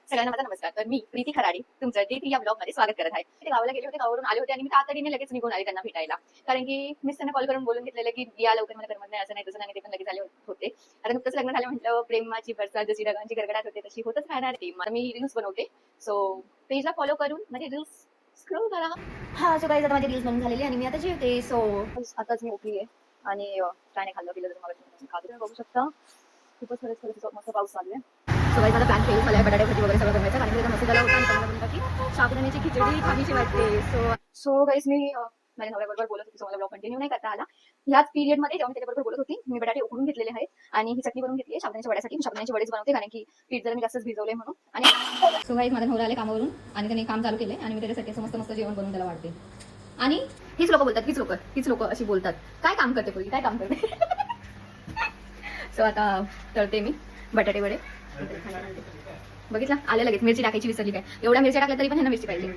सगळ्यांना माझा नमस्कार. तर मी प्रीती खराडी तुमचं डे 3 या ब्लॉग मध्ये स्वागत करत आहे. ते गावाला गेले होते, गावावरून आले होते आणि मी तातडीने लगेच निघून आले त्यांना भेटायला. कारण की मीच त्यांना कॉल करून बोलून घेतलेलं की या लवकर, मला करमत नाही, असं नाही तसं नाही. ते पण लगेच आले होते. आता नुकतंच लग्न झालं म्हटलं, प्रेमाची बरसात जशी ढगांची गडगडाट होते तशी होतच राहणार ती. आता मी रील्स बनवते, सो पेजला फॉलो करून म्हणजे रील्स स्क्रोल करा. हा, सो काही आता माझी रील्स बनवून झालेली आणि मी आता जेवते. सो आताच मी उठली आहे आणि काय नाही खाल्लं पिलं तर मला बघू शकता. खूपच खरंच मस्त पाऊस चालू आहे. सो गाईस, माझा प्लॅन फेल झाला आहे बटाटे भजी वगैरे सगळं बनवायचं, कारण की त्याचा मसाला होता आणि त्यांना म्हणलं की साबुदाण्याची खिचडी खावीशी वाटते. सो गाईस, मी माझ्या नवऱ्याबरोबर बोलत होती, सो मला ब्लॉग कंटिन्यू नाही करता आला. ह्याच पिरियड मध्ये जेव्हा मी त्याच्याबरोबर बोलत होती, मी बटाटे उकडून घेतलेले आहेत आणि ही चटणी बनवून घेतली आहे साबुदाण्याच्या वड्यासाठी. साबुदाण्याचे वडेच बनवते कारण की पीठ जरा मी जास्तच भिजवले म्हणून. आणि सो गाईस, माझ्या नवरा आले कामावरून आणि त्यांनी काम चालू केले आणि मी त्याच्यासाठी मस्त मस्त जेवण बनवून त्याला वाटते. आणि हीच लोक बोलतात, हीच लोक अशी बोलतात, काय काम करते पोरी, काय काम करते. सो आता तळते मी बटाटे वडे. बघितलं, आले लगेच. मिरची टाकायची विसरली काय, एवढ्या मिरची टाकल्या तरी पण ह्यांना मिरची पाहिजे.